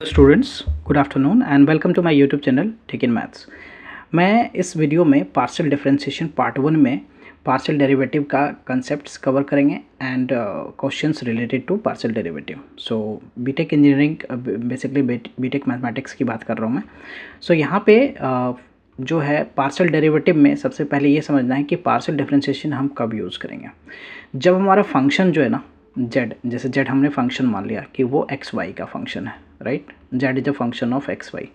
Students, good afternoon and welcome to my YouTube channel tech in maths. मैं इस video में partial differentiation part 1 में partial derivative का concepts cover करेंगे and questions related to partial derivative. So BTech engineering, basically BTech mathematics की बात कर रहा हूँ मैं। सो यहाँ पे जो है पार्शियल डेरिवेटिव में सबसे पहले ये समझना है कि पार्शियल डिफरेंशिएशन हम कब यूज़ करेंगे। जब हमारा फंक्शन जो है ना z, जैसे z हमने फंक्शन मान लिया कि वो एक्स वाई का फंक्शन है, right. z is a function of x y.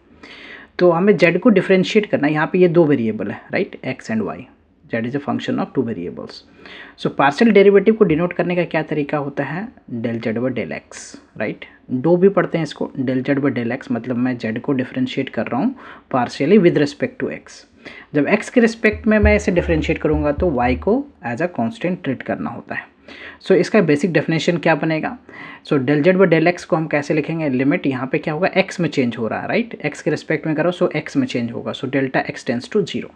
तो हमें z को डिफरेंशिएट करना है। यहाँ पे ये दो वेरिएबल है, right, x and y। z is a function of two variables. So partial derivative को डिनोट करने का क्या तरीका होता है? Del z by del x, right. दो भी पढ़ते हैं इसको, del z by del x मतलब मैं z को डिफरेंशिएट कर रहा हूँ partially with respect to x। जब x के रिस्पेक्ट में मैं इसे डिफरेंशिएट करूँगा तो y को एज अ कॉन्स्टेंट ट्रीट करना होता है। सो इसका बेसिक डेफिनेशन क्या बनेगा? So del z by del x को हम कैसे लिखेंगे? लिमिट यहाँ पे क्या होगा, एक्स में चेंज हो रहा है, राइट। एक्स के रिस्पेक्ट में करो सो एक्स में चेंज होगा, so delta x tends to zero.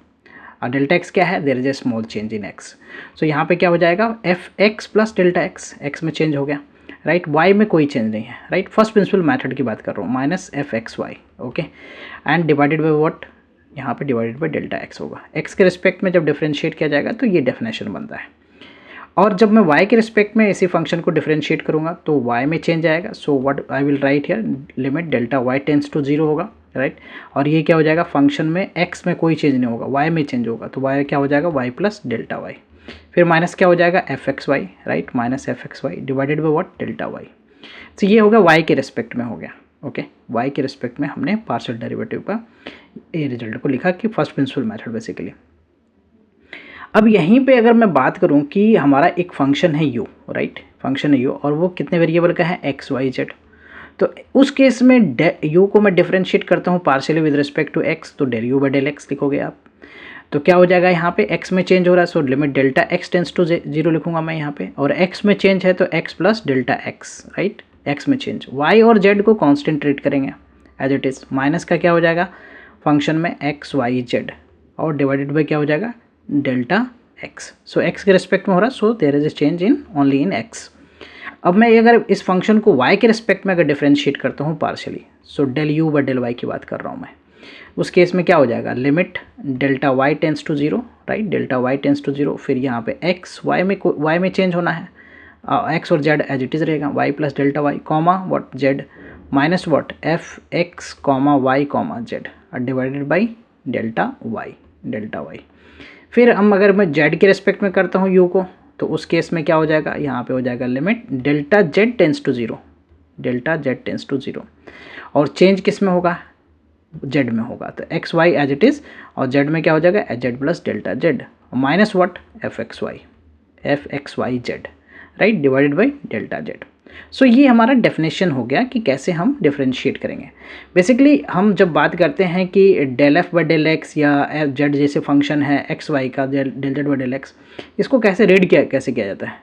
और डेल्टा एक्स क्या है? There is a small change in x. So यहाँ पे क्या हो जाएगा, f x plus delta x, x में चेंज हो गया, राइट। वाई में कोई चेंज नहीं है, राइट। फर्स्ट प्रिंसिपल मेथड की बात कर रहा हूँ, minus f x y, okay, and divided by what, यहाँ पे डिवाइडेड बाई डेल्टा एक्स होगा। एक्स के रिस्पेक्ट में जब डिफरेंशिएट किया जाएगा तो ये डेफिनेशन बनता है। और जब मैं y के रिस्पेक्ट में इसी फंक्शन को डिफरेंशिएट करूंगा तो y में चेंज आएगा। So what I will write here, limit delta y tends to zero होगा, राइट। और ये क्या हो जाएगा, फंक्शन में x में कोई चेंज नहीं होगा, y में चेंज होगा, तो y क्या हो जाएगा, y प्लस डेल्टा वाई। फिर माइनस क्या हो जाएगा, f x y, right, minus f x y divided by what, delta y. तो ये होगा y के रिस्पेक्ट में हो गया, ओके। y के रिस्पेक्ट में हमने पार्शियल डेरिवेटिव का ये रिजल्ट को लिखा कि फर्स्ट प्रिंसिपल मेथड बेसिकली। अब यहीं पे अगर मैं बात करूं कि हमारा एक फंक्शन है u, राइट, फंक्शन है u और वो कितने वेरिएबल का है, x y z। तो उस केस में u को मैं डिफरेंशिएट करता हूं partially with respect to x, तो del u by del x लिखोगे आप। तो क्या हो जाएगा, यहाँ पे x में चेंज हो रहा है, so limit delta x tends to zero लिखूंगा मैं यहाँ पे। और x में चेंज है तो x plus delta x, right, x में चेंज। y और z को कॉन्स्टेंट ट्रीट करेंगे एज इट इज़। माइनस का क्या हो जाएगा, फंक्शन में x y z और डिवाइडेड बाई क्या हो जाएगा, डेल्टा x। सो x के रिस्पेक्ट में हो रहा है, so there is a change in only in x। अब मैं अगर इस फंक्शन को y के रिस्पेक्ट में अगर डिफरेंशिएट करता हूँ partially, so del u by del y की बात कर रहा हूँ मैं। उस केस में क्या हो जाएगा, limit delta y tends to zero, right, delta y tends to zero. फिर यहाँ पे x y में चेंज होना है, x और z एज इट इज़ रहेगा, y plus delta y comma what, z minus what, f x comma y comma z divided by delta y। फिर हम अगर मैं z के रिस्पेक्ट में करता हूँ u को, तो उस केस में क्या हो जाएगा, यहाँ पे हो जाएगा limit delta z tends to zero, delta z tends to zero. और चेंज किस में होगा, z में होगा, तो x y as it is. और z में क्या हो जाएगा, z plus delta z minus what, f x y z, right, divided by delta z। So ये हमारा डेफिनेशन हो गया कि कैसे हम डिफरेंशिएट करेंगे। बेसिकली हम जब बात करते हैं कि del F by del x या जेड जैसे फंक्शन है एक्स वाई का, del z by del x, इसको कैसे रीड कैसे किया जाता है,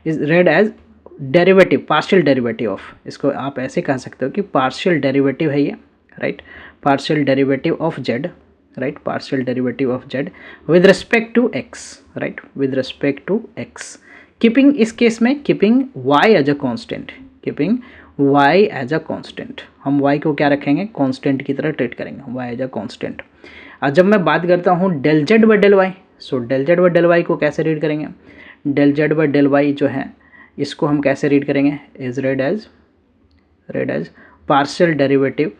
is read as derivative, partial derivative of, इसको आप ऐसे कह सकते हो कि पार्शियल डेरिवेटिव है ये, right, partial derivative of z, right, partial derivative of z with respect to x, right, with respect to x. Keeping, इस केस में keeping y as a constant, keeping y as a constant. हम y को क्या रखेंगे, constant की तरह treat करेंगे, y as a constant. और जब मैं बात करता हूँ del z by del y, so del z by del y को कैसे रीड करेंगे, del z by del y जो है इसको हम कैसे रीड करेंगे, is read as partial derivative,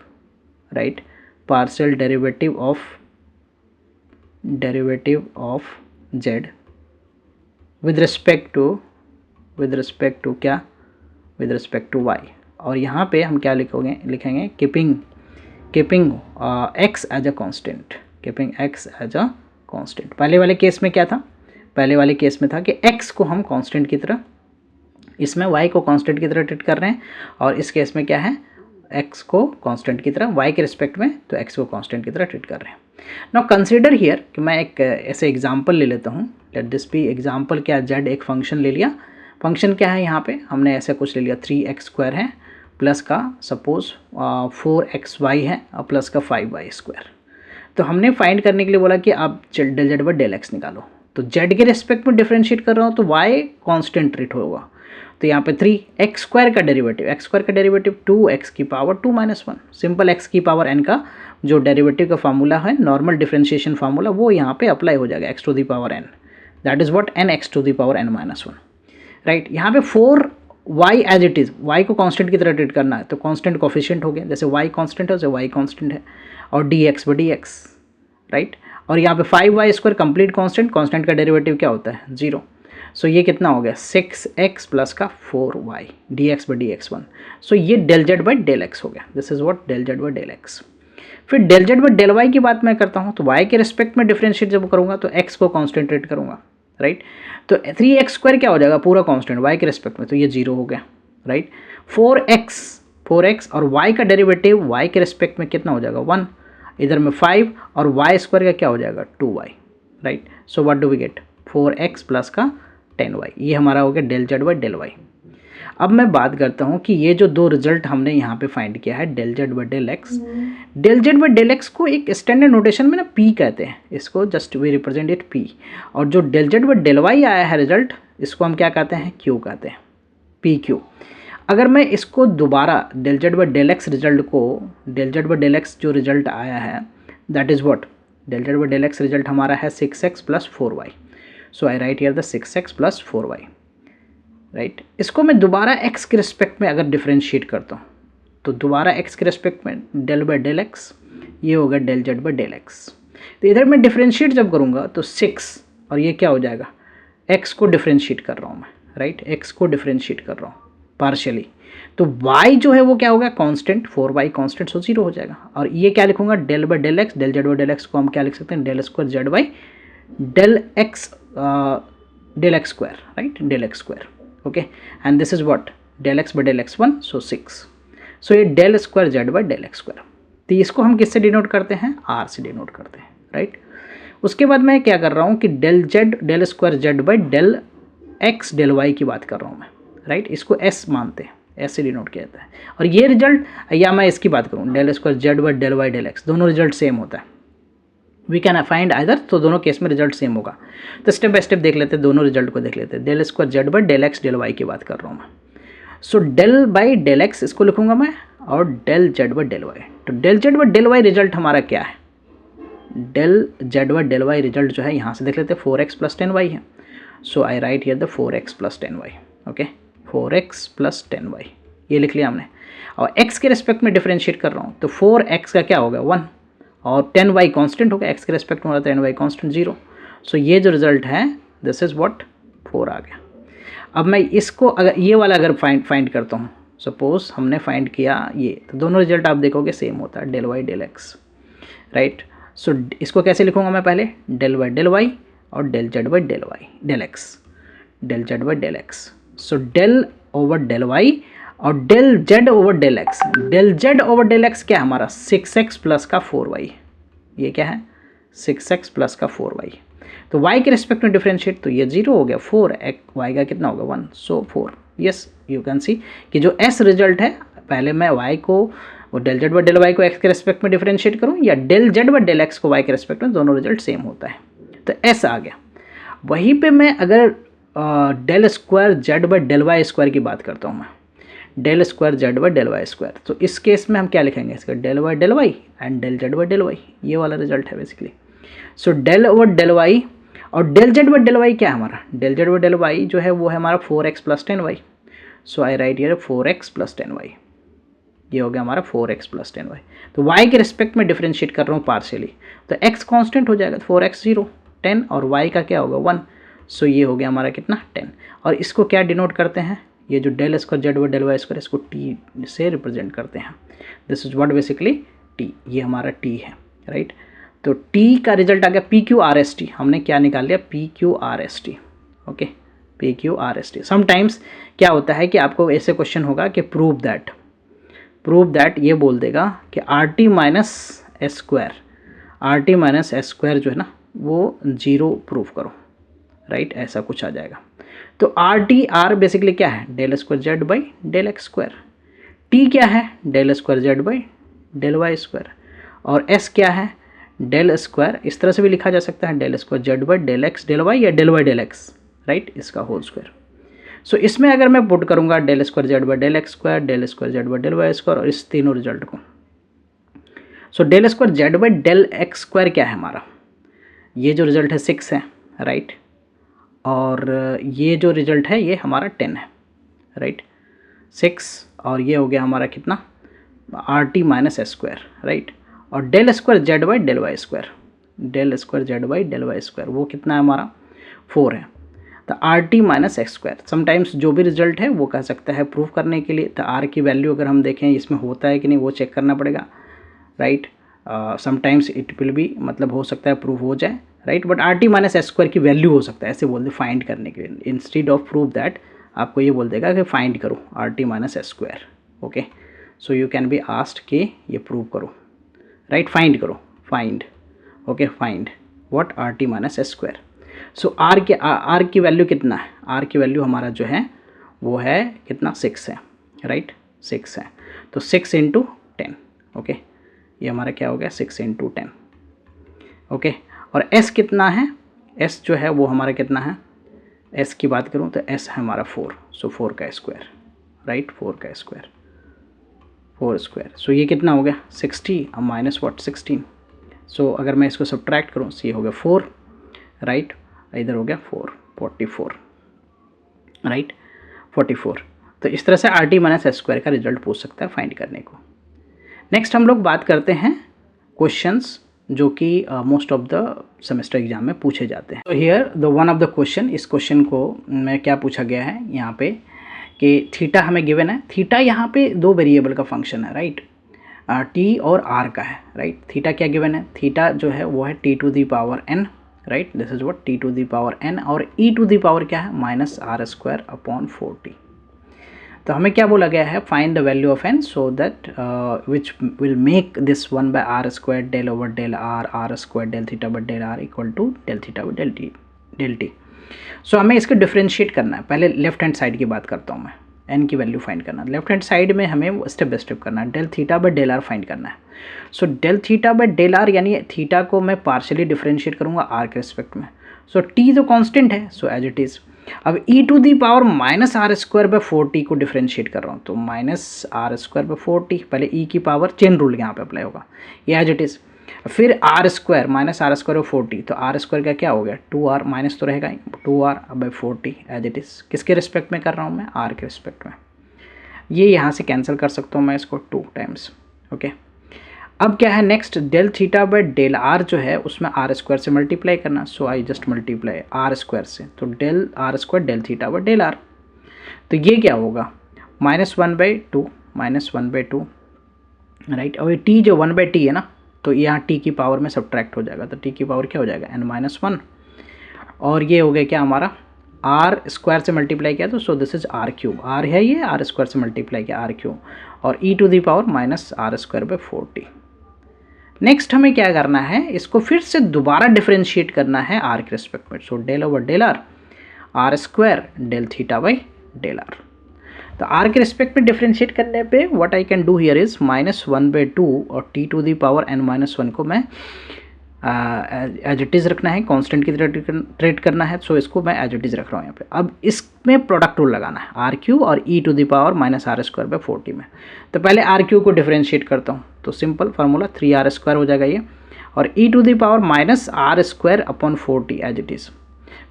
right, partial derivative of z with respect to क्या, विद रिस्पेक्ट टू y। और यहाँ पे हम क्या लिखेंगे, keeping x as a constant, keeping x as a constant. पहले वाले केस में क्या था, पहले वाले केस में था कि x को हम कांस्टेंट की तरह, इसमें y को कांस्टेंट की तरह ट्रीट कर रहे हैं, और इस केस में क्या है, x को कांस्टेंट की तरह, y के रिस्पेक्ट में तो x को कांस्टेंट की तरह ट्रीट कर रहे हैं। नाउ कंसीडर हियर कि मैं एक ऐसे एग्जांपल ले लेता हूँ, लेट दिस बी एग्जांपल। क्या, z एक फंक्शन ले लिया, फंक्शन क्या है यहाँ पे हमने ऐसा कुछ ले लिया, 3x² है प्लस का सपोज 4xy है और प्लस का 5y²। तो हमने फाइंड करने के लिए बोला कि आप del z by del x निकालो। तो z के रिस्पेक्ट में डिफरेंशिएट कर रहा हूँ तो y कांस्टेंट ट्रीट होगा, तो यहाँ पे 3 एक्स स्क्वायर का डेरिवेटिव 2x की पावर 2 माइनस 1, सिंपल x की पावर n का जो डेरिवेटिव का फार्मूला है, नॉर्मल डिफरेंशिएशन फार्मूला, वो यहाँ पे अप्लाई हो जाएगा, x to the power n, that is what n x to the power n minus 1, right. यहाँ पे 4y as it is, y को कांस्टेंट की तरह ट्रीट करना है, तो कांस्टेंट कोफिशिएंट हो गया, जैसे y कांस्टेंट है वैसे y कांस्टेंट है, और dx by dx, राइट। और यहाँ पे 5y स्क्वायर कंप्लीट कांस्टेंट का डेरिवेटिव क्या होता है, 0। सो ये कितना हो गया, 6x प्लस का 4y dx by dx 1। So ये del z by del x हो गया, this is what del z by del x. फिर del z by del y की बात मैं करता हूँ, तो y के रिस्पेक्ट में डिफरेंशिएट जब करूँगा तो x को कॉन्स्टेंट्रेट करूँगा, राइट। तो 3x स्क्वायर क्या हो जाएगा, पूरा कांस्टेंट y के रिस्पेक्ट में, तो ये 0 हो गया, राइट। 4x और y का डेरिवेटिव y के रिस्पेक्ट में कितना हो जाएगा, 1, इधर में 5 और y स्क्वायर का क्या हो जाएगा, 2y, राइट। So what do we get, 4x plus का 10y, ये हमारा हो गया del z by del y. अब मैं बात करता हूँ कि ये जो दो रिजल्ट हमने यहाँ पे फाइंड किया है, del z by del x, del z by del x को एक स्टैंडर्ड नोटेशन में ना p कहते हैं, इसको just we represent it p, और जो del z by del y आया है रिजल्ट, इसको हम क्या कहते हैं, q कहते हैं, पी क्यू। अगर मैं इसको दोबारा del z by del x result को, del z by del x जो रिजल्ट आया है, that is what, del z by del x result हमारा है 6x plus 4y, so I write here the 6x plus 4y, right. इसको मैं दोबारा x के रिस्पेक्ट में अगर डिफरेंशिएट करता हूँ, तो दोबारा x के रिस्पेक्ट में डेल बाई डेल एक्स, ये होगा del z by del x. तो इधर मैं डिफरेंशिएट जब करूँगा तो 6, और ये क्या हो जाएगा, x को डिफरेंशिएट कर रहा हूँ मैं, राइट, x को डिफरेंशिएट कर रहा हूँ पार्शियली, तो y जो है वो क्या होगा, कांस्टेंट, 4y कांस्टेंट, सो 0 हो जाएगा। और ये क्या लिखूंगा, del by del x, del z by del x को हम क्या लिख सकते हैं, del square z by del x square, right, del x square, okay. And this is what, del x by del x 1, so 6, so ये del square z by del x square. तो इसको हम किससे डिनोट करते हैं, r से denote करते हैं, राइट। उसके बाद मैं क्या कर रहा हूँ कि del square z by del x del y की बात कर रहा हूँ मैं, राइट। इसको s मानते हैं, s से डिनोट किया जाता है। और ये रिजल्ट, या मैं इसकी बात करूँ, del square z by del y del x, दोनों रिजल्ट सेम होता है, वी कैन फाइंड आइदर, तो दोनों केस में रिजल्ट सेम होगा। तो स्टेप बाय स्टेप देख लेते हैं, दोनों रिजल्ट को देख लेते हैं। Del square z by del x del y की बात कर रहा हूँ मैं, so del by del x इसको लिखूंगा मैं, और del z by del y. तो del z by del y result हमारा क्या है, del z by del y result जो है यहाँ से देख लेते हैं, 4x प्लस 10y है, so I write here the 4x plus 10y, okay, 4x plus 10y, ये लिख लिया हमने। और x के रिस्पेक्ट में डिफरेंशिएट कर रहा हूँ, तो 4x का क्या होगा, 1, और 10y कांस्टेंट होगा, x के रिस्पेक्ट में हो रहा है 10y कांस्टेंट 0, सो ये जो रिजल्ट है दिस इज व्हाट, 4 आ गया। अब मैं इसको अगर ये वाला अगर फाइंड करता हूँ, सपोज हमने फाइंड किया ये, तो दोनों रिजल्ट आप देखोगे सेम होता है, del y del x, right. So इसको कैसे लिखूंगा मैं, पहले डेल बाई डेल वाई और del z by del y del x, del z by del x, so del over del y और del z over del x. Del z over del x क्या है हमारा, 6x plus का 4y, ये क्या है 6x plus का 4y। तो y के रिस्पेक्ट में डिफरेंशिएट, तो ये 0 हो गया, 4y का कितना होगा 1, सो 4। यस, यू कैन सी कि जो s रिजल्ट है, पहले मैं y को, वो del z by del y को x के रिस्पेक्ट में डिफरेंशिएट करूँ, या del z by del x को y के रिस्पेक्ट में, दोनों रिजल्ट सेम होता है, तो s आ गया। वहीं पे मैं अगर del square z by del y square की बात करता हूँ मैं, del square z by del y square, तो इस केस में हम क्या लिखेंगे, इसका del y del y and del z by del y, ये वाला रिजल्ट है basically. So del over del y और del z by del y क्या है हमारा, del z by del y जो है वो है हमारा 4x plus 10y, so I write here 4x plus 10y, ये हो गया हमारा 4x प्लस 10y। तो y के रिस्पेक्ट में डिफरेंशिएट कर रहा हूँ पार्शियली, तो x कांस्टेंट हो जाएगा, 4x 0 10 और y का क्या होगा 1, सो ये हो गया हमारा कितना 10। और इसको क्या डिनोट करते हैं, ये जो del square z by del y square, इसको t से रिप्रेजेंट करते हैं, this is what basically t, ये हमारा t है, राइट। तो t का रिजल्ट आ गया PQRST, हमने क्या निकाल लिया PQRST, ओके, PQRST। समटाइम्स क्या होता है कि आपको ऐसे क्वेश्चन होगा कि प्रूव दैट ये बोल देगा कि RT माइनस एस स्क्वायर जो है ना वो 0 प्रूव करो, राइट, ऐसा कुछ आ जाएगा। तो R बेसिकली क्या है, del square z by del x square, T क्या है, del square z by del y square, और S क्या है, डेल स्क्वायर, इस तरह से भी लिखा जा सकता है, del square z by del x del y या del y del x, right, इसका होल स्क्वायर। सो इसमें अगर मैं पुट करूँगा del square z by del x square, del square z by del y square और इस तीनों result को, so del square z by del x square क्या है हमारा, ये जो रिजल्ट है 6 है, राइट, और ये जो रिजल्ट है ये हमारा 10 है, राइट, 6 और ये हो गया हमारा कितना r t minus s square, right, और del square z by del y square, del square z by del y square वो कितना है हमारा 4 है। तो r t minus x square, sometimes जो भी रिजल्ट है वो कह सकता है प्रूव करने के लिए, तो आर की वैल्यू अगर हम देखें इसमें होता है कि नहीं वो चेक करना पड़ेगा, राइट, समटाइम्स इट विल भी मतलब हो सकता है प्रूव हो जाए, right, but are t minus s square की वैल्यू हो सकता है, ऐसे बोल दे फाइंड करने के लिए, इंस्टीड ऑफ प्रूव दैट आपको ये बोल देगा कि फाइंड करो r t minus s square, okay, so you can be asked कि ये प्रूव करो, राइट, फाइंड करो, find, okay, find what r t minus s square. So r की वैल्यू कितना है, आर की वैल्यू हमारा जो है वो है कितना 6 है, राइट, 6 है, तो 6 इंटू 10, ओके, ये हमारा क्या हो गया 6 इंटू 10, ओके, और एस कितना है, एस जो है वो हमारा कितना है, एस की बात करूँ तो एस है हमारा 4, सो 4 का स्क्वायर, राइट, 4 का स्क्वायर, 4 स्क्वायर, सो ये कितना हो गया 60 और माइनस व्हाट 16, सो अगर मैं इसको सब्ट्रैक्ट करूँ तो ये हो गया 4, राइट, इधर हो गया 4, 44, राइट, 44। तो इस तरह से are t minus s square का रिजल्ट पूछ सकता है फाइंड करने को। नेक्स्ट हम लोग बात करते हैं क्वेश्चंस जो कि most of the semester exam में पूछे जाते हैं। तो here the one of the question, इस क्वेश्चन को में क्या पूछा गया है यहाँ पे कि थीटा हमें गिवन है, थीटा यहाँ पे दो वेरिएबल का फंक्शन है, राइट, टी और आर का है, राइट, थीटा क्या गिवन है, थीटा जो है वो है t to the power n, right, this is what t to the power n, और ई टू दी पावर क्या है माइनस आर स्क्वायर अपॉन 40। तो हमें क्या बोला गया है, find the value of n so that which will make this 1 by r square del over del r square del theta by del r equal to del theta by del t. So हमें इसको differentiate करना है, पहले left hand side की बात करता हूँ मैं, एन की वैल्यू फाइंड करना है, लेफ्ट हैंड साइड में हमें स्टेप बाय स्टेप करना है, del theta by del r find करना है। So del theta by del r यानी थीटा को मैं पार्शियली डिफ्रेंशिएट करूँगा आर के रिस्पेक्ट में, सो टी तो कांस्टेंट है, सो एज इट इज़। अब e to the power minus r square by 40 को डिफ्रेंशिएट कर रहा हूँ, तो माइनस आर स्क्वायर बाय 40, पहले ई की पावर चेन रूल यहाँ पे अप्लाई होगा, ये एज इट इज़, फिर r square minus r square by 40, तो आर स्क्वायर का क्या हो गया 2r, माइनस तो रहेगा ही 2r by 40 as it is, किसके रिस्पेक्ट में कर रहा हूँ मैं, आर के रिस्पेक्ट में, ये यहाँ से कैंसिल कर सकता हूँ मैं इसको 2 टाइम्स, ओके। अब क्या है next, del theta by del r जो है उसमें आर स्क्वायर से मल्टीप्लाई करना, so I just multiply r square से, तो del r square del theta by del r, तो ये क्या होगा -1/2, -1/2, राइट, और ये टी जो 1/t है ना, तो यहाँ टी की पावर में सब्ट्रैक्ट हो जाएगा, तो टी की पावर क्या हो जाएगा n-1, और ये हो गया क्या हमारा आर स्क्वायर से मल्टीप्लाई किया, तो so this is r cube, r है ये, आर स्क्वायर से मल्टीप्लाई किया आर क्यूब, और e to the power minus r square by 40। Next हमें क्या करना है, इसको फिर से दोबारा डिफ्रेंशिएट करना है आर के रिस्पेक्ट में, so del over del r square del theta by del r. तो आर के रिस्पेक्ट में डिफ्रेंशिएट करने पे what I can do here is -1/2 और T to the power n-1 को मैं एज इट इज़ रखना है, कांस्टेंट की तरह ट्रीट करना है, सो इसको मैं एज इट इज़ रख रहा हूँ यहाँ पे। अब इसमें प्रोडक्ट रूल लगाना है आर क्यू और e to the power minus r square by 40 में। तो पहले आर क्यू को डिफ्रेंशिएट करता हूँ, तो सिंपल फार्मूला 3r स्क्वायर हो जाएगा ये, और e to the power minus r square upon 40 as it is,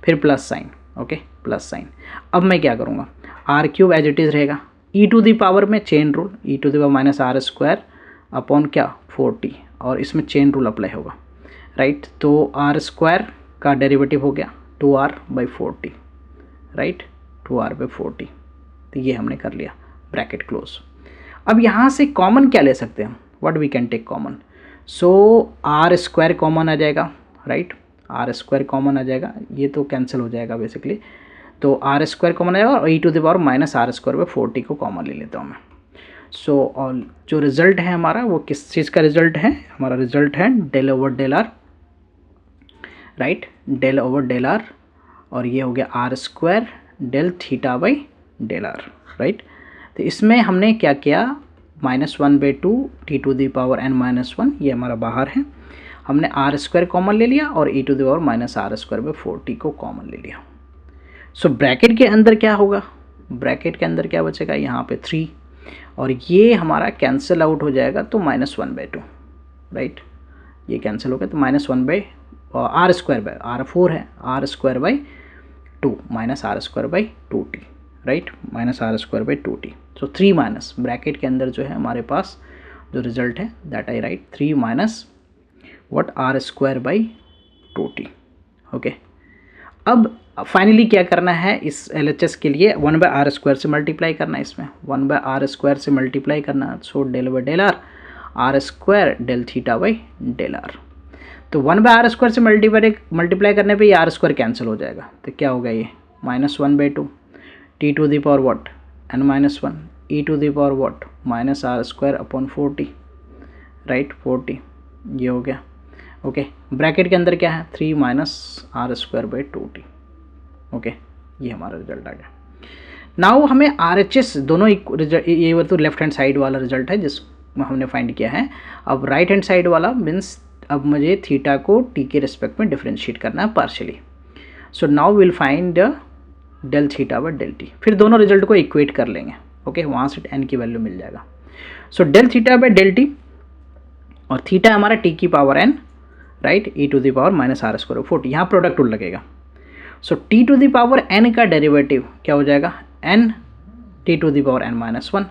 फिर plus sign, okay, plus sign. अब मैं क्या करूँगा, r cube as it is रहेगा, ई टू दी पावर में chain rule, e to the power minus r square upon क्या 40, और इसमें चेन रूल अप्लाई होगा, राइट। तो आर स्क्वायर का डेरिवेटिव हो गया 2r by 40, right, 2r by 40, तो ये हमने कर लिया, ब्रैकेट क्लोज। अब यहाँ से कॉमन क्या ले सकते हैं, what we can take common, so r square common आ जाएगा, राइट, आर स्क्वायर कॉमन आ जाएगा, ये तो कैंसिल हो जाएगा बेसिकली, तो आर स्क्वायर कॉमन आ जाएगा, और e to the power minus r square by 40 को कॉमन ले लेता हूँ मैं। सो और जो रिजल्ट है हमारा वो किस चीज़ का रिजल्ट है, हमारा रिजल्ट है del over del r, right, del over del r, और ये हो गया r square del theta by del r, right. तो इसमें हमने क्या किया, -1/2 T to the power n-1, ये हमारा बाहर है, हमने आर स्क्वायर कॉमन ले लिया और e to the power minus r square by 40 को कॉमन ले लिया। सो ब्रैकेट के अंदर क्या होगा, ब्रैकेट के अंदर क्या बचेगा, यहाँ पे 3, और ये हमारा कैंसिल आउट हो जाएगा तो -1/2, राइट। ये कैंसिल हो गया तो -1/r² है, r²/2 -r²/2t, राइट, -r²/2t। सो 3 माइनस ब्रैकेट के अंदर जो है हमारे पास जो रिजल्ट है that I right 3 minus what r²/2t। Okay, अब फाइनली क्या करना है इस LHS के लिए, 1/r² से मल्टीप्लाई करना है, इसमें 1/r² से मल्टीप्लाई करना है। सो del/r r² del⁡θ/r। तो 1/r² से मल्टीप्लाई करने पे ये r² कैंसिल हो जाएगा, तो क्या होगा ये -1/2 t to the power what n-1 e to the power what -r²/40, right 40, ये हो गया। ओके, ब्रैकेट के अंदर क्या है 3 r²/2t। ओके, ये हमारा रिजल्ट आ गया। नाउ हमें RHS दोनों ये तो लेफ्ट हैंड साइड वाला रिजल्ट है जिसमें हमने फाइंड किया है। अब राइट हैंड साइड वाला मीन्स अब मुझे थीटा को t के रिस्पेक्ट में डिफरेंशिएट करना है partially. So now will find del⁡θ/del⁡t, फिर दोनों रिजल्ट को इक्वेट कर लेंगे। ओके, वहाँ से n की वैल्यू मिल जाएगा। सो del⁡θ/del⁡t और थीटा हमारा t की power n, right, e to the power -r²/40, यहाँ प्रोडक्ट रूल लगेगा। So t to the power n का डेरिवेटिव क्या हो जाएगा, n t to the power n-1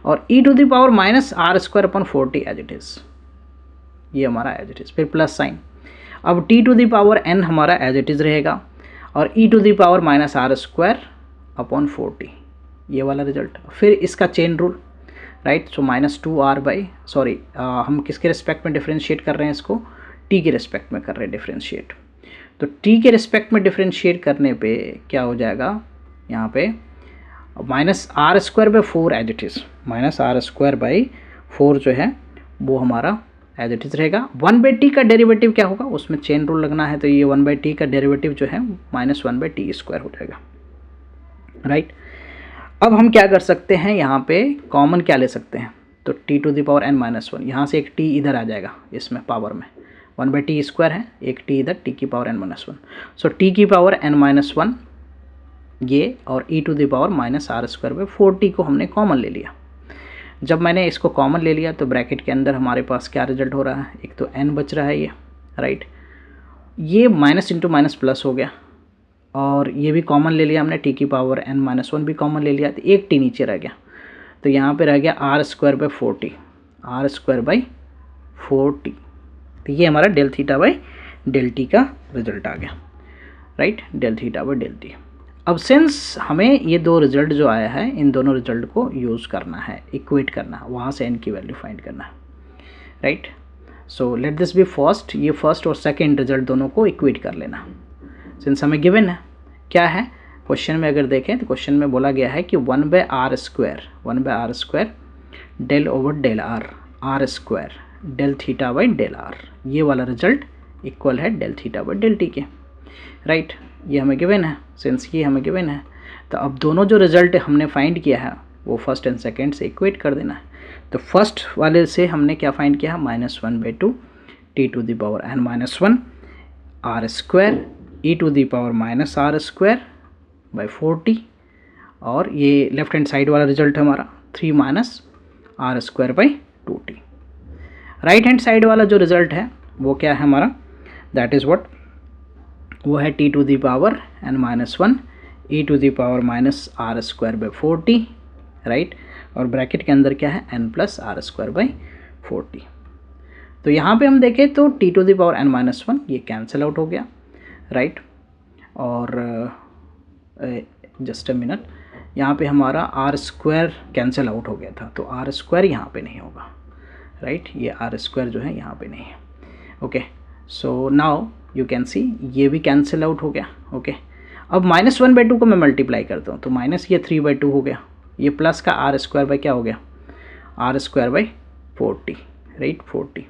और e to the power -r²/40 as it is, ये हमारा as it is, फिर प्लस साइन। अब t to the power n हमारा एज इट इज़ रहेगा और e to the power -r²/40, ये वाला रिजल्ट। फिर इसका चेन रूल, राइट, सो -2r हम किसके रिस्पेक्ट में डिफरेंशिएट कर रहे हैं इसको, t के रिस्पेक्ट में कर रहे हैं डिफरेंशिएट। तो t के रिस्पेक्ट में डिफरेंशिएट करने पे क्या हो जाएगा, यहाँ पे -r²/4 as it is, -r²/4 जो है वो हमारा एज इट इज़ रहेगा। 1/t का डेरिवेटिव क्या होगा, उसमें चेन रूल लगना है, तो ये 1/t का डेरिवेटिव जो है -1/t² हो जाएगा, राइट। अब हम क्या कर सकते हैं, यहाँ पे कॉमन क्या ले सकते हैं, तो t to the power n-1, यहाँ से एक t इधर आ जाएगा इसमें पावर में, 1/t² है, एक t इधर t की पावर n-1। सो t की पावर n-1 ये और e to the power -r²/40 को हमने कॉमन ले लिया। जब मैंने इसको कॉमन ले लिया तो ब्रैकेट के अंदर हमारे पास क्या रिजल्ट हो रहा है, एक तो n बच रहा है ये, राइट, ये माइनस इंटू माइनस प्लस हो गया, और ये भी कॉमन ले लिया हमने, t की पावर n-1 भी कॉमन ले लिया, तो एक t नीचे रह गया, तो यहाँ पे रह गया r²/40, r²/40, तो ये हमारा del⁡θ/del⁡t का रिजल्ट आ गया, राइट, del⁡θ/del⁡t। अब सिंस हमें ये दो रिजल्ट जो आया है, इन दोनों रिजल्ट को यूज़ करना है, इक्वेट करना है, वहाँ से n की वैल्यू फाइंड करना है, राइट। So let this be first, ये फर्स्ट और सेकंड रिजल्ट दोनों को इक्वेट कर लेना। सिंस हमें गिवन है, क्या है क्वेश्चन में अगर देखें तो क्वेश्चन में बोला गया है कि 1/r² del/del⁡r r² del⁡θ/del⁡r, ये वाला रिजल्ट इक्वल है del⁡θ/del⁡t के, राइट, ये हमें गिवन है। सिंस ये हमें गिवन है तो अब दोनों जो रिजल्ट हमने फाइंड किया है वो फर्स्ट एंड सेकंड से इक्वेट कर देना है। तो फर्स्ट वाले से हमने क्या फाइंड किया, -1/2 t to the power n-1 r² e to the power -r²/40, और ये लेफ्ट हैंड साइड वाला रिजल्ट है हमारा 3 r²/2t। राइट हैंड साइड वाला जो रिजल्ट है वो क्या है हमारा, दैट इज़ व्हाट, वो है t to the power n-1 e to the power -r²/40, right, और ब्रैकेट के अंदर क्या है n+r²/40। तो यहाँ पे हम देखें तो t to the power n-1 ये कैंसिल आउट हो गया, राइट, और जस्ट अ मिनट, यहाँ पे हमारा r² कैंसिल आउट हो गया था, तो r² यहाँ पे नहीं होगा, राइट, ये r² जो है यहाँ पे नहीं है। Okay, so now you can see ये भी कैंसिल आउट हो गया। ओके, अब -1/2 को मैं मल्टीप्लाई करता हूँ तो माइनस ये 3/2 हो गया, ये प्लस का r² क्या हो गया, r²/40, राइट, 40,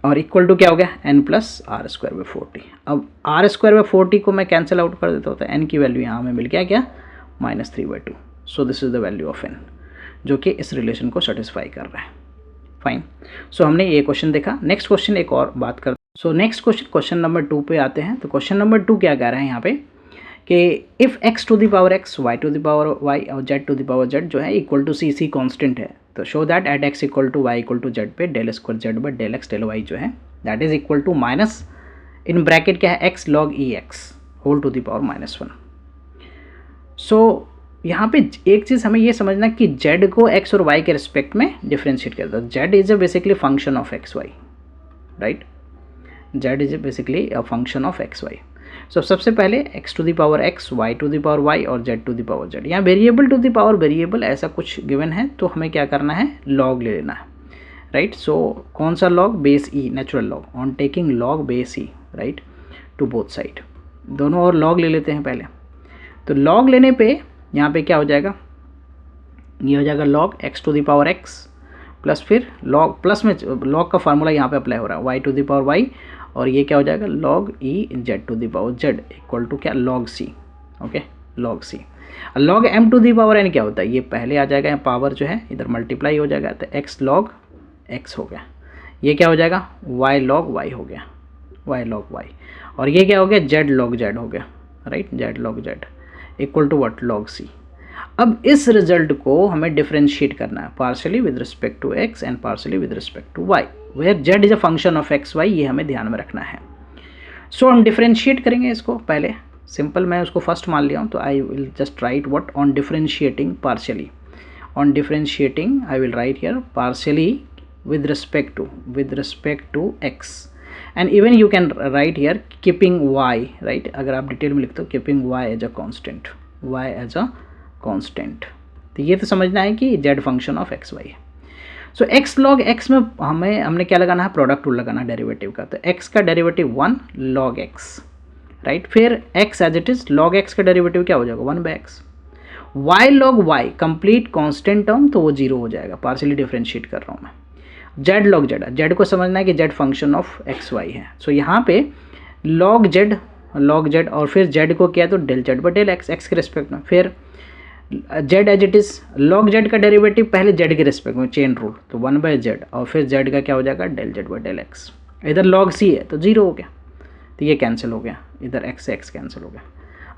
और इक्वल टू क्या हो गया n+r²/40। अब r²/40 को मैं कैंसिल आउट कर देता हूँ तो n की वैल्यू यहाँ हमें मिल गया क्या, -3/2। So this is the value of n, जो कि इस रिलेशन को सेटिस्फाई कर रहा है। फाइन, सो हमने ये क्वेश्चन देखा। नेक्स्ट क्वेश्चन एक और बात करते हैं। सो नेक्स्ट क्वेश्चन नंबर 2 पे आते हैं। तो क्वेश्चन नंबर 2 क्या कह रहा है यहाँ पे कि if x to the power x, y to the power y और z to the power z जो है इक्वल टू सी कांस्टेंट है, तो show that at x equal to y equal to z पे del square z by del x del y जो है that is equal to minus in bracket क्या है x log e x whole to the power -1। सो यहाँ पे एक चीज़ हमें ये समझना कि z को x और y के रिस्पेक्ट में डिफ्रेंशिएट करता है। z is a basically function of x y, right, z is basically a function of x y. So सबसे पहले x to the power x, y to the power y और z to the power z। यहाँ variable to the power variable ऐसा कुछ given है तो हमें क्या करना है, लॉग ले लेना है, राइट। सो कौन सा log, base e, natural log, on taking log base e, right, to both side, दोनों और लॉग ले लेते हैं पहले। तो लॉग लेने पे यहाँ पे क्या हो जाएगा, ये हो जाएगा log x to the power x plus फिर लॉग, प्लस में लॉग का फार्मूला यहाँ पे अप्लाई हो रहा है, y to the power y, और ये क्या हो जाएगा log e z to the power z equal to क्या, log c, okay, log c। Log m to the power n क्या होता है, ये पहले आ जाएगा, यहाँ पावर जो है इधर मल्टीप्लाई हो जाएगा, तो x लॉग x हो गया, ये क्या हो जाएगा y लॉग y हो गया, y लॉग y, और ये क्या हो गया z लॉग z हो गया, right, z log z equal to what, log c। अब इस रिजल्ट को हमें डिफरेंशिएट करना है, partially with respect to x and partially with respect to y, where z is a function of x y, ये हमें ध्यान में रखना है। सो हम डिफरेंशिएट करेंगे इसको, पहले सिंपल मैं उसको फर्स्ट मान लिया हूँ, तो I will just right what, on differentiating partially, on differentiating I will write here partially with respect to x, and even you can write here keeping y, right, अगर आप डिटेल में लिखते हो keeping y as a constant, y as a constant, तो ये तो समझना है कि z function of x y है। सो x log x में हमने क्या लगाना है, प्रोडक्ट रूल लगाना है डेरिवेटिव का, तो x का डेरिवेटिव 1 log x, राइट, फिर x as it is, log x का डेरिवेटिव क्या हो जाएगा 1/x, y log y complete constant term, तो वो 0 हो जाएगा, पार्शियली डिफरेंशिएट कर रहा हूँ मैं। z log z, z को समझना है कि z function of x y है, सो यहाँ पे log z और फिर z को किया तो del z by del x, x के रिस्पेक्ट में, फिर z as it is, log z का डेरिवेटिव पहले z के रिस्पेक्ट में, चेन रूल, तो 1/z, और फिर z का क्या हो जाएगा del z by del x, इधर log c है तो 0 हो गया, तो ये कैंसिल हो गया, इधर x से x कैंसिल हो गया।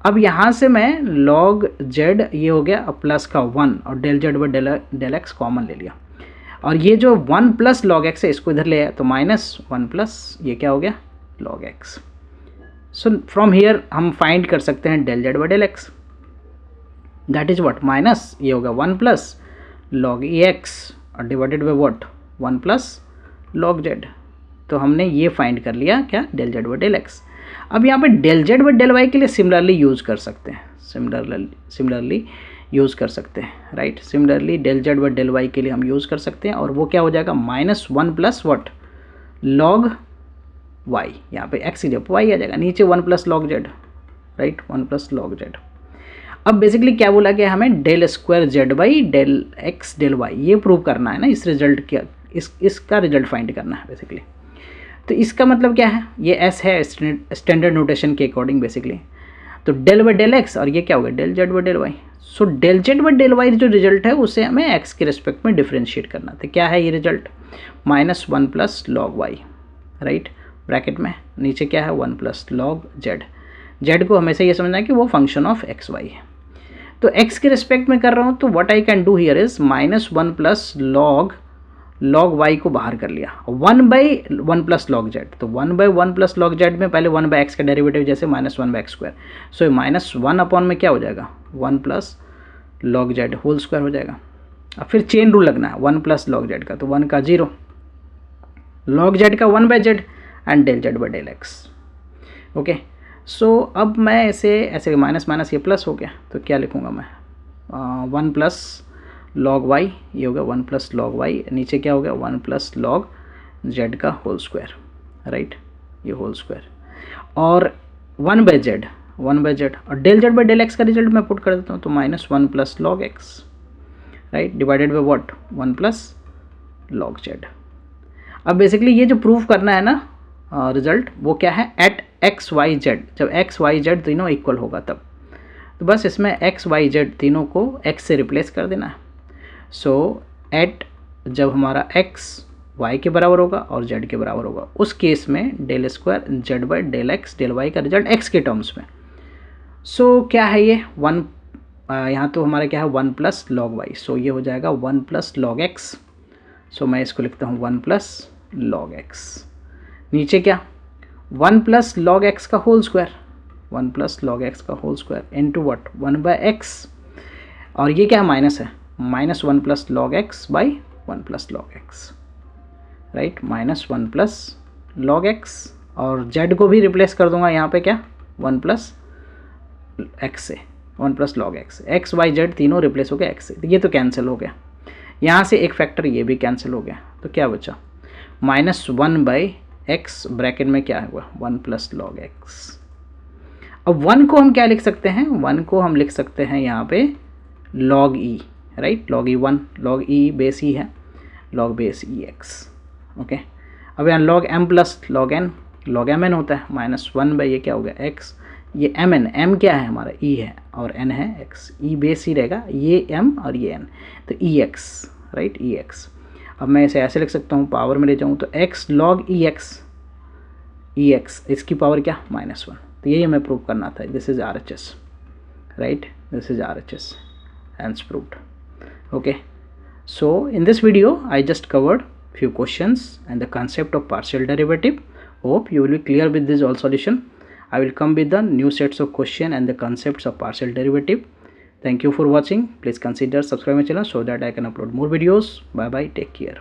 अब यहाँ से मैं log z ये हो गया प्लस का 1 और del z by del x common ले लिया, और ये जो 1 प्लस log x है इसको इधर ले आया तो -1 प्लस ये क्या हो गया log x। So from here हम फाइंड कर सकते हैं del z by del x, that is what, minus ये होगा 1 प्लस log ex और divided by what 1 plus log z, तो हमने ये फाइंड कर लिया क्या, del z by del x। अब यहाँ पे del z by del y के लिए सिमिलरली यूज़ कर सकते हैं, सिमिलरली यूज़ कर सकते हैं, right, similarly del z by del y के लिए हम यूज़ कर सकते हैं, और वो क्या हो जाएगा -1 प्लस व्हाट log y, यहाँ पे x की जगह y आ जाएगा, नीचे 1 plus log z, right, 1 plus log z। अब बेसिकली क्या बोला गया, हमें del square z by del x del y ये प्रूव करना है ना, इस रिजल्ट क्या, इसका रिजल्ट फाइंड करना है बेसिकली। तो इसका मतलब क्या है, ये s है स्टैंडर्ड नोटेशन के अकॉर्डिंग बेसिकली, तो डेल बाई डेल x और ये क्या होगा del z by del y। So del z by del y जो रिजल्ट है उसे हमें x के रिस्पेक्ट में डिफरेंशिएट करना, तो क्या है ये result, -1 plus log y, right, bracket में नीचे क्या है 1 प्लस log z को हमेशा ये समझना है कि वो फंक्शन ऑफ एक्स वाई है, तो x के रिस्पेक्ट में कर रहा हूँ, तो what I can do here is -1 plus log y को बाहर कर लिया, 1/1 प्लस log z, तो 1/1 प्लस log z में पहले 1/x का डेरिवेटिव जैसे -1/x², सो -1 अपॉन में क्या हो जाएगा 1 plus log z whole square हो जाएगा। अब फिर चेन रूल लगना है 1 प्लस log z का, तो 1 का 0, log z का 1/z and del z by del x, okay. So अब मैं ऐसे माइनस ये प्लस हो गया, तो क्या लिखूँगा मैं 1 प्लस log y, ये होगा 1 प्लस log y, नीचे क्या हो गया 1 प्लस log z का होल स्क्वायर, राइट, ये होल स्क्वायर, और 1/z और del z by del x का रिजल्ट मैं पुट कर देता हूँ, तो -1 plus log x, right, divided by what 1 plus log z। अब बेसिकली ये जो प्रूफ करना है ना रिजल्ट, वो क्या है, एट x y z, जब x y z तीनों इक्वल होगा तब, तो बस इसमें x y z तीनों को x से रिप्लेस कर देना है। सो एट जब हमारा x y के बराबर होगा और z के बराबर होगा, उस केस में del square z by del x del y का रिजल्ट x के टर्म्स में, सो क्या है ये 1, यहाँ तो हमारा क्या है 1 प्लस लॉग वाई, सो ये हो जाएगा 1 प्लस लॉग एक्स। सो मैं इसको लिखता हूँ 1 प्लस लॉग एक्स। नीचे क्या 1 प्लस लॉग एक्स का whole square, 1 plus log x का whole square into what 1 by x, और ये क्या माइनस है, minus 1 plus log x by 1 plus log x, right, minus 1 plus log x, और z को भी रिप्लेस कर दूंगा यहाँ पे क्या 1 प्लस एक्स से, 1 plus log x, x y z तीनों रिप्लेस हो गए एक्स से, ये तो कैंसिल हो गया। यहाँ से एक फैक्टर ये भी कैंसिल हो गया, तो क्या बचा माइनस 1 बाई एक्स, ब्रैकेट में क्या हुआ 1 प्लस लॉग एक्स। अब 1 को हम क्या लिख सकते हैं, 1 को हम लिख सकते हैं यहाँ पे log e, right, log e 1, log e base e है, log base e x, okay. अब यहाँ log m plus log m n होता है, माइनस 1 बाई ये क्या हो गया x, ये m n, m क्या है हमारा e है और n है x, e बेस e रहेगा, ये m और ये n, तो e x, right, e x। अब मैं इसे ऐसे लिख सकता हूँ, पावर में ले जाऊँ तो x log e x, इसकी पावर क्या माइनस 1, तो यही हमें प्रूव करना था, this is RHS, right, this is RHS, hence proved. Okay, so in this video I just covered few questions and the concept of partial derivative. Hope you will be clear with this all solution. I will come with the new sets of question and the concepts of partial derivative. Thank you for watching. Please consider subscribe my channel so that I can upload more videos. Bye bye, take care.